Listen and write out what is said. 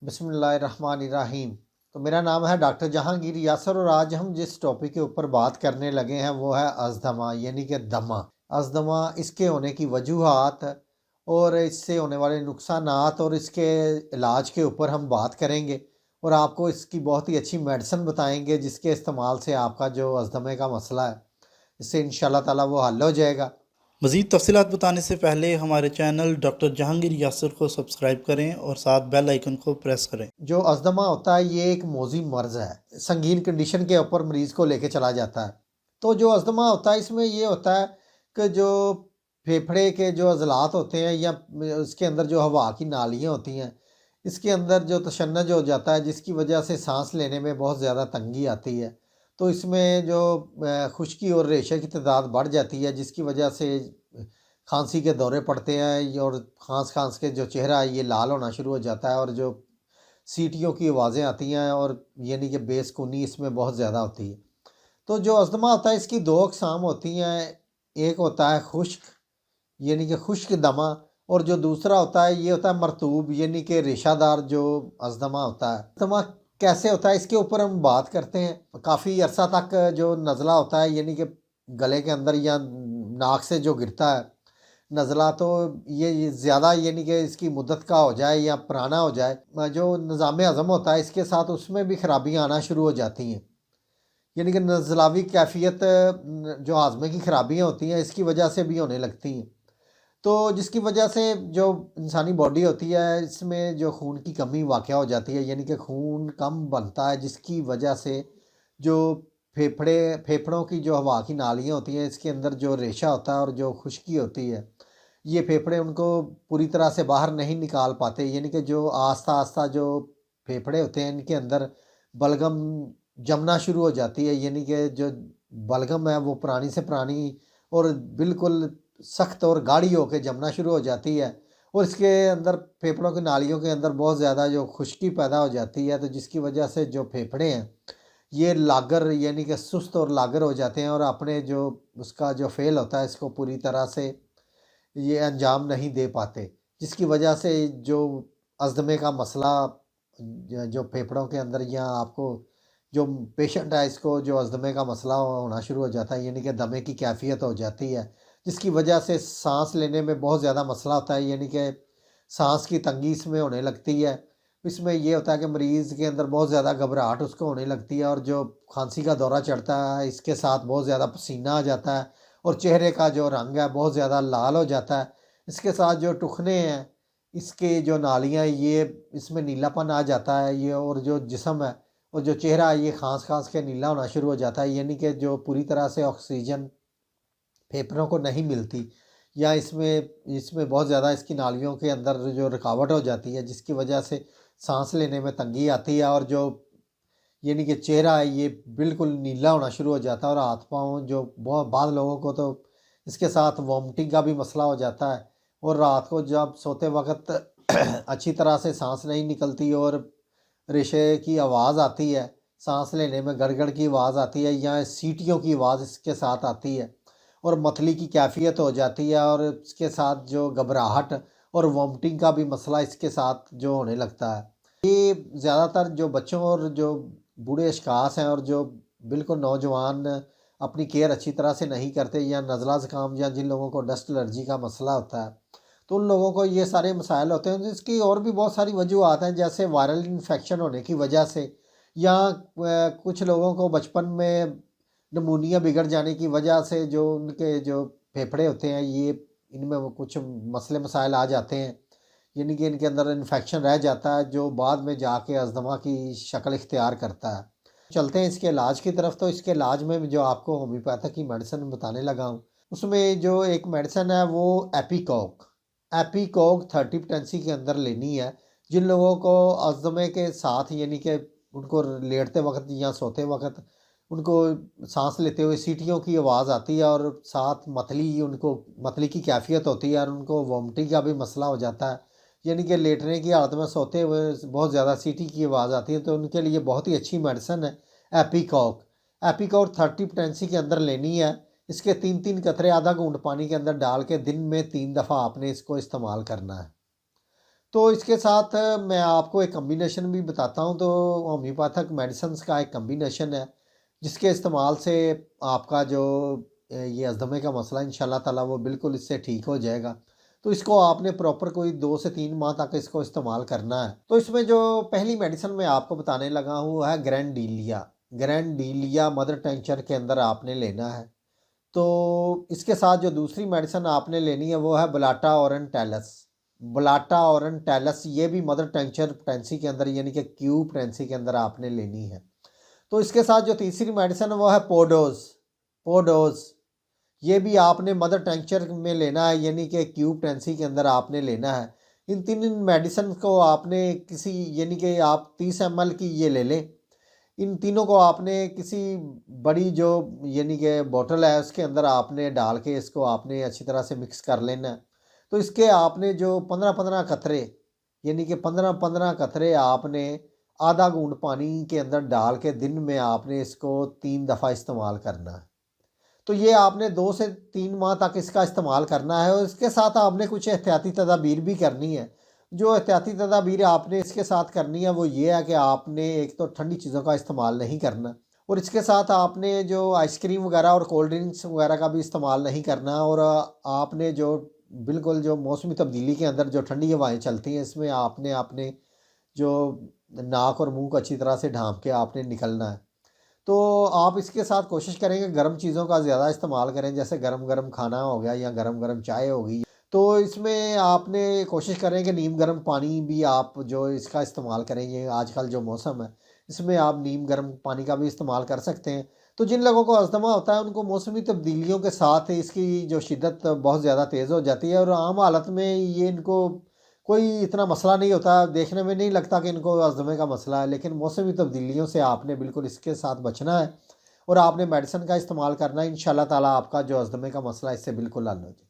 बिस्मिल्लाहिर्रहमानिर्रहीम। तो मेरा नाम है डॉक्टर जहांगीर यासर और आज हम जिस टॉपिक के ऊपर बात करने लगे हैं वो है अस्थमा यानी कि दमा। अस्थमा, इसके होने की वजूहात और इससे होने वाले नुकसानात और इसके इलाज के ऊपर हम बात करेंगे और आपको इसकी बहुत ही अच्छी मेडिसिन बताएंगे जिसके इस्तेमाल से आपका जो अस्थमे का मसला है इससे इंशाल्लाह ताला वो हल हो जाएगा। मज़ीद तफ़सीलात बताने से पहले हमारे चैनल डॉक्टर जहांगीर यासर को सब्सक्राइब करें और साथ बेल आइकन को प्रेस करें। जो अस्थमा होता है ये एक मौजी मर्ज़ है, संगीन कंडीशन के ऊपर मरीज़ को लेके चला जाता है। तो जो अस्थमा होता है इसमें ये होता है कि जो फेफड़े के जो अज़लात होते हैं या उसके अंदर जो हवा की नालियाँ होती हैं, इसके अंदर जो तशन्नुज हो जाता है जिसकी वजह से साँस लेने में बहुत ज़्यादा तंगी आती है। तो इसमें जो खुश्की और रेशे की तादाद बढ़ जाती है जिसकी वजह से खाँसी के दौरे पड़ते हैं और खाँस-खाँस के जो चेहरा है ये लाल होना शुरू हो जाता है और जो सीटियों की आवाज़ें आती हैं और यानी कि बेसुकूनी इसमें बहुत ज़्यादा होती है। तो जो अस्थमा होता है इसकी 2 अक़साम होती हैं, एक होता है खुश्क यानी कि खुश्क दमा और जो दूसरा होता है ये होता है मरतूब यानी कि रेशादार जो अस्थमा होता है। अस्थमा कैसे होता है इसके ऊपर हम बात करते हैं। काफ़ी अरसा तक जो नज़ला होता है यानी कि गले के अंदर या नाक से जो गिरता है नज़ला, तो ये ज़्यादा यानी कि इसकी मुद्दत का हो जाए या पुराना हो जाए, जो निज़ाम हज़म होता है इसके साथ उसमें भी ख़राबियाँ आना शुरू हो जाती हैं। यानी कि नज़लावी कैफ़ियत जो हाज़मे की ख़राबियाँ होती हैं इसकी वजह से भी होने लगती हैं। तो जिसकी वजह से जो इंसानी बॉडी होती है इसमें जो खून की कमी वाक़या हो जाती है यानी कि खून कम बनता है जिसकी वजह से जो फेफड़ों की जो हवा की नालियाँ होती हैं इसके अंदर जो रेशा होता है और जो खुश्की होती है ये फेफड़े उनको पूरी तरह से बाहर नहीं निकाल पाते, यानी कि जो आस्ता-आस्ता जो फेफड़े होते हैं इनके अंदर बलगम जमना शुरू हो जाती है, यानी कि जो बलगम है वो पुरानी से पुरानी और बिल्कुल सख्त और गाढ़ी होके जमना शुरू हो जाती है और इसके अंदर फेफड़ों की नालियों के अंदर बहुत ज़्यादा जो खुश्की पैदा हो जाती है, तो जिसकी वजह से जो फेफड़े हैं ये लागर यानी कि सुस्त और लागर हो जाते हैं और अपने जो उसका जो फ़ेल होता है इसको पूरी तरह से ये अंजाम नहीं दे पाते, जिसकी वजह से जो अस्थमे का मसला जो फेफड़ों के अंदर या आपको जो पेशेंट है इसको जो अस्थमे का मसला होना शुरू हो जाता है यानी कि दमे की कैफियत हो जाती है, जिसकी वजह से सांस लेने में बहुत ज़्यादा मसला होता है, यानी कि सांस की तंगी इसमें होने लगती है। इसमें ये होता है कि मरीज़ के अंदर बहुत ज़्यादा घबराहट उसको होने लगती है और जो खांसी का दौरा चढ़ता है इसके साथ बहुत ज़्यादा पसीना आ जाता है और चेहरे का जो रंग है बहुत ज़्यादा लाल हो जाता है। इसके साथ जो टुखने हैं, इसके जो नालियाँ ये इसमें नीलापन आ जाता है ये और जो जिस्म है और जो चेहरा है ये खाँस-खाँस के नीला होना शुरू हो जाता है, यानी कि जो पूरी तरह से ऑक्सीजन फेफड़ों को नहीं मिलती या इसमें इसमें बहुत ज़्यादा इसकी नालियों के अंदर जो रुकावट हो जाती है जिसकी वजह से साँस लेने में तंगी आती है और जो यानी कि चेहरा है ये बिल्कुल नीला होना शुरू हो जाता है और हाथ-पाँव जो बहुत बाद लोगों को तो इसके साथ वॉमिटिंग का भी मसला हो जाता है और रात को जब सोते वक़्त अच्छी तरह से साँस नहीं निकलती और रेशे की आवाज़ आती है, साँस लेने में गड़गड़ की आवाज़ आती है या सीटियों की आवाज़ इसके साथ आती है और मतली की कैफ़ियत हो जाती है और इसके साथ जो घबराहट और वॉमिटिंग का भी मसला इसके साथ जो होने लगता है। ये ज़्यादातर जो बच्चों और जो बूढ़े अशख़ास हैं और जो बिल्कुल नौजवान अपनी केयर अच्छी तरह से नहीं करते या नज़ला ज़ुकाम या जिन लोगों को डस्ट एलर्जी का मसला होता है, तो उन लोगों को ये सारे मसाइल होते हैं। इसकी और भी बहुत सारी वजूहत हैं जैसे वायरल इन्फेक्शन होने की वजह से या कुछ लोगों को बचपन में नमूनिया बिगड़ जाने की वजह से जो उनके जो फेफड़े होते हैं ये इनमें वो कुछ मसले मसाइल आ जाते हैं, यानी कि इनके अंदर इन्फेक्शन रह जाता है जो बाद में जाके अस्थमा की शक्ल इख्तियार करता है। चलते हैं इसके इलाज की तरफ। तो इसके इलाज में जो आपको होम्योपैथिक की मेडिसिन बताने लगा हूँ, उसमें जो एक मेडिसिन है वो एपीकॉक एपीकॉक 30 पोटेंसी के अंदर लेनी है। जिन लोगों को अस्थमे के साथ यानी कि उनको लेटते वक़्त या सोते वक़्त उनको साँस लेते हुए सीटियों की आवाज़ आती है और साथ मतली की कैफ़ियत होती है और उनको वॉमिटिंग का भी मसला हो जाता है, यानी कि लेटने की हालत में सोते हुए बहुत ज़्यादा सीटी की आवाज़ आती है, तो उनके लिए बहुत ही अच्छी मेडिसिन है एपीकॉक। एपीकॉक 30 पोटेंसी के अंदर लेनी है। इसके 3-3 कतरे आधा घूँट पानी के अंदर डाल के दिन में 3 दफ़ा आपने इसको इस्तेमाल करना है। तो इसके साथ मैं आपको एक कम्बिनेशन भी बताता हूँ। तो होम्योपैथिक मेडिसिन्स का एक कम्बिनेशन है जिसके इस्तेमाल से आपका जो ये अस्थमे का मसला इंशाल्लाह ताला वो बिल्कुल इससे ठीक हो जाएगा। तो इसको आपने प्रॉपर कोई 2 से 3 माह तक इसको इस्तेमाल करना है। तो इसमें जो पहली मेडिसिन मैं आपको बताने लगा हूँ वो है ग्रैंडिलिया। ग्रैंडिलिया मदर टिंचर के अंदर आपने लेना है। तो इसके साथ जो दूसरी मेडिसिन आपने लेनी है वो है ब्लाटा ओरेंटैलस। ब्लाटा ओरेंटैलस ये भी मदर टिंचर पोटेंसी के अंदर यानी कि क्यू पोटेंसी के अंदर आपने लेनी है। तो इसके साथ जो तीसरी मेडिसिन है वो है पोडोज़। पोडोज़ ये भी आपने मदर टिंचर में लेना है यानी कि क्यूब टेंसी के अंदर आपने लेना है। इन तीन मेडिसिन को आपने किसी यानी कि आप 30 ml की ये ले लें। इन तीनों को आपने किसी बड़ी जो यानी कि बॉटल है उसके अंदर आपने डाल के इसको आपने अच्छी तरह से मिक्स कर लेना है। तो इसके आपने जो 15-15 कतरे यानी कि 15-15 कतरे आपने आधा घूंट पानी के अंदर डाल के दिन में आपने इसको 3 दफ़ा इस्तेमाल करना है। तो ये आपने 2 से 3 माह तक इसका इस्तेमाल करना है और इसके साथ आपने कुछ एहतियाती तदाबीर भी करनी है। जो एहतियाती तदाबीर आपने इसके साथ करनी है वो ये है कि आपने एक तो ठंडी चीज़ों का इस्तेमाल नहीं करना और इसके साथ आपने जो आइसक्रीम वगैरह और कोल्ड ड्रिंक्स वगैरह का भी इस्तेमाल नहीं करना और आपने जो बिल्कुल जो मौसमी तब्दीली के अंदर जो ठंडी हवाएँ चलती हैं इसमें आपने अपने जो नाक और मुँह को अच्छी तरह से ढाँप के आपने निकलना है। तो आप इसके साथ कोशिश करें कि गर्म चीज़ों का ज़्यादा इस्तेमाल करें, जैसे गरम-गरम खाना हो गया या गरम-गरम चाय हो गई। तो इसमें आपने कोशिश करें कि नीम गर्म पानी भी आप जो इसका इस्तेमाल करें, ये आजकल जो मौसम है, इसमें आप नीम गर्म पानी का भी इस्तेमाल कर सकते हैं। तो जिन लोगों को अस्थमा होता है, उनको मौसमी तब्दीलियों के साथ इसकी जो शिद्दत बहुत ज़्यादा तेज़ हो जाती है और आम हालत में ये इनको कोई इतना मसला नहीं होता, देखने में नहीं लगता कि इनको अस्थमे का मसला है, लेकिन मौसमी तब्दीलियों से आपने बिल्कुल इसके साथ बचना है और आपने मेडिसिन का इस्तेमाल करना है। इंशाल्लाह ताला आपका जो अस्थमे का मसला है इससे बिल्कुल हल हो जाए।